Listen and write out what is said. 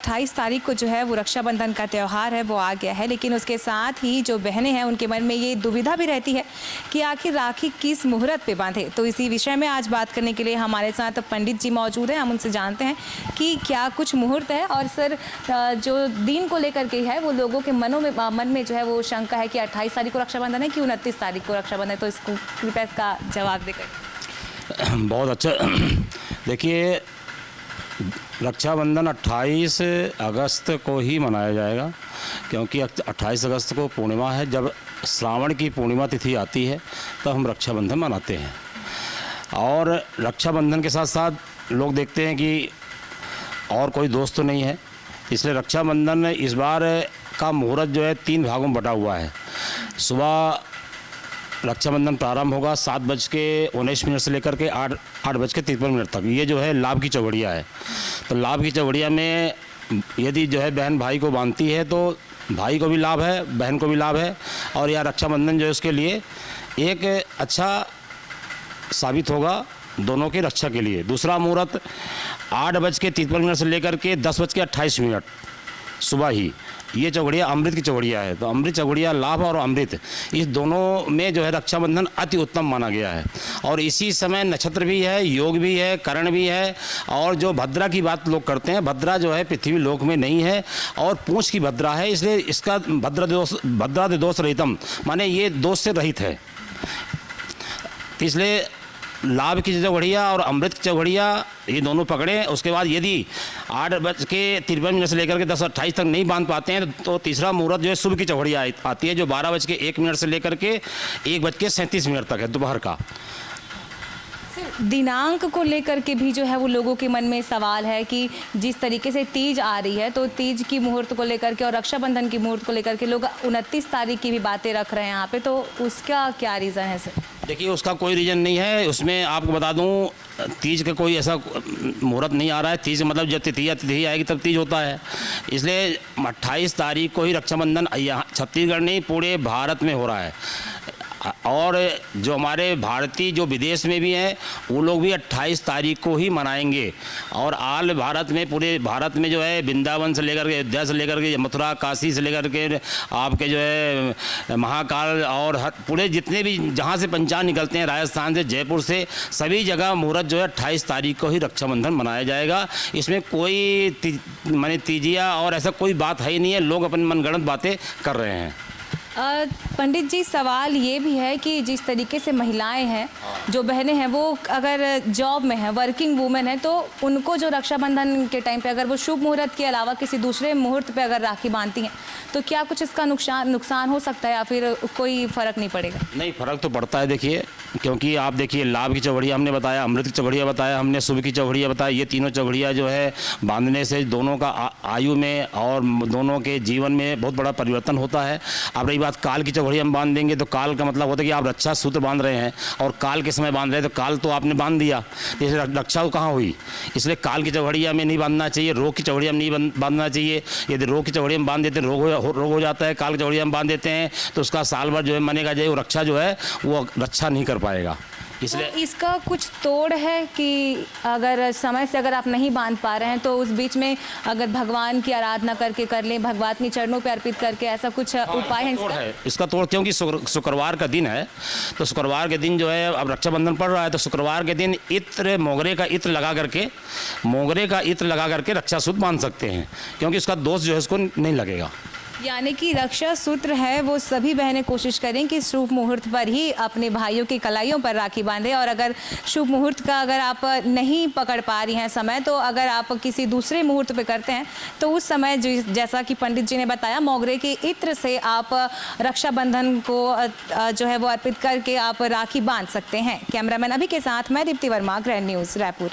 28 तारीख को जो है वो रक्षाबंधन का त्यौहार है वो आ गया है, लेकिन उसके साथ ही जो बहनें हैं उनके मन में ये दुविधा भी रहती है कि आखिर राखी किस मुहूर्त पे बांधे। तो इसी विषय में आज बात करने के लिए हमारे साथ पंडित जी मौजूद हैं। हम उनसे जानते हैं कि क्या कुछ मुहूर्त है और सर जो दिन को लेकर के है वो लोगों के मन में जो है वो शंका है कि 28 तारीख को रक्षाबंधन है कि 29 तारीख को रक्षाबंधन है। तो इसको कृपया इसका जवाब देकर। बहुत अच्छा। देखिए, रक्षाबंधन 28 अगस्त को ही मनाया जाएगा, क्योंकि 28 अगस्त को पूर्णिमा है। जब श्रावण की पूर्णिमा तिथि आती है तब हम रक्षाबंधन मनाते हैं। और रक्षाबंधन के साथ साथ लोग देखते हैं कि और कोई दोस्त तो नहीं है, इसलिए रक्षाबंधन इस बार का मुहूर्त जो है 3 भागों में बटा हुआ है। सुबह रक्षाबंधन प्रारंभ होगा 7:19 से लेकर के 8:53 तक। ये जो है लाभ की चौघड़िया है। तो लाभ की चौघड़िया में यदि जो है बहन भाई को बांधती है तो भाई को भी लाभ है, बहन को भी लाभ है, और यह रक्षाबंधन जो है उसके लिए एक अच्छा साबित होगा दोनों की रक्षा के लिए। दूसरा मुहूर्त 8:53 से लेकर के 10:28 सुबह ही, ये चौघड़िया अमृत की चौघड़िया है। तो अमृत चौघड़िया, लाभ और अमृत, इस दोनों में जो है रक्षाबंधन अति उत्तम माना गया है। और इसी समय नक्षत्र भी है, योग भी है, करण भी है। और जो भद्रा की बात लोग करते हैं, भद्रा जो है पृथ्वी लोक में नहीं है और पूंछ की भद्रा है, इसलिए इसका भद्रा दोष रहितम, माने ये दोष से रहित है। इसलिए लाभ की चौघड़िया और अमृत की चौघड़िया ये दोनों पकड़ें। उसके बाद यदि 8:53 से लेकर के 10:28 तक नहीं बांध पाते हैं तो तीसरा मुहूर्त जो है शुभ की चौघड़िया आती है, जो 12:01 से लेकर के 1:37 तक है दोपहर का। दिनांक को लेकर के भी जो है वो लोगों के मन में सवाल है कि जिस तरीके से तीज आ रही है तो तीज की मुहूर्त को लेकर के और रक्षाबंधन की मुहूर्त को लेकर के लोग 29 तारीख की भी बातें रख रहे हैं यहाँ पे, तो उसका क्या रीज़न है सर? देखिए, उसका कोई रीज़न नहीं है। उसमें आपको बता दूं, तीज का कोई ऐसा मुहूर्त नहीं आ रहा है। तीज मतलब जब तिथि आएगी तब तीज होता है। इसलिए 28 तारीख को ही रक्षाबंधन यहाँ छत्तीसगढ़ नहीं पूरे भारत में हो रहा है। और जो हमारे भारतीय जो विदेश में भी हैं वो लोग भी 28 तारीख को ही मनाएंगे। और आल भारत में, पूरे भारत में जो है वृंदावन से लेकर के अयोध्या से लेकर के मथुरा, काशी से लेकर के आपके जो है महाकाल और पूरे जितने भी जहाँ से पंचांग निकलते हैं, राजस्थान से, जयपुर से, सभी जगह मुहूर्त जो है 28 तारीख को ही रक्षाबंधन मनाया जाएगा। इसमें कोई माने तीजिया और ऐसा कोई बात है ही नहीं है। लोग अपनी मनगढ़ंत बातें कर रहे हैं। पंडित जी, सवाल ये भी है कि जिस तरीके से महिलाएं हैं, जो बहनें हैं, वो अगर जॉब में हैं, वर्किंग वूमेन है, तो उनको जो रक्षाबंधन के टाइम पे अगर वो शुभ मुहूर्त के अलावा किसी दूसरे मुहूर्त पे अगर राखी बांधती हैं तो क्या कुछ इसका नुकसान हो सकता है या फिर कोई फ़र्क नहीं पड़ेगा? नहीं, फ़र्क तो पड़ता है। देखिए, क्योंकि आप देखिए, लाभ की चौघड़िया हमने बताया, अमृत की चौघड़िया बताया हमने, शुभ की चौघड़िया बताया। ये तीनों चौघड़िया जो है बांधने से दोनों का आयु में और दोनों के जीवन में बहुत बड़ा परिवर्तन होता है। अब रही बात काल की चौघड़िया हम बांध देंगे तो काल का मतलब होता है कि आप रक्षा सूत्र बांध रहे हैं और काल के समय बांध रहे हैं, तो काल तो आपने बांध दिया, इसलिए रक्षा कहाँ हुई। इसलिए काल की चौघड़िया में नहीं बांधना चाहिए, रोग की चौघड़िया में नहीं बांधना चाहिए। यदि रोग की चौघड़िया में बांध देते हैं रोग हो जाता है, काल की चौघड़िया में बांध देते हैं तो उसका साल भर जो है मनेगा जाए, वो रक्षा जो है वो रक्षा नहीं कर पाएगा। इसलिए तो इसका कुछ तोड़ है कि अगर समय से अगर आप नहीं बांध पा रहे हैं तो उस बीच में अगर भगवान की आराधना करके कर लें, भगवान के चरणों पे अर्पित करके, ऐसा कुछ उपाय है इसका तोड़? क्योंकि शुक्रवार का दिन है, तो शुक्रवार के दिन जो है, अब रक्षाबंधन पड़ रहा है तो शुक्रवार के दिन मोगरे का इत्र लगा करके रक्षा सूत्र बांध सकते हैं, क्योंकि उसका दोष जो है उसको नहीं लगेगा। यानी कि रक्षा सूत्र है वो सभी बहनें कोशिश करें कि शुभ मुहूर्त पर ही अपने भाइयों की कलाइयों पर राखी बांधें। और अगर शुभ मुहूर्त का अगर आप नहीं पकड़ पा रही हैं समय, तो अगर आप किसी दूसरे मुहूर्त पे करते हैं तो उस समय जैसा कि पंडित जी ने बताया, मोगरे के इत्र से आप रक्षाबंधन को जो है वो अर्पित करके आप राखी बांध सकते हैं। कैमरामैन अभी के साथ मैं दीप्ति वर्मा, ग्रैंड न्यूज़ रायपुर।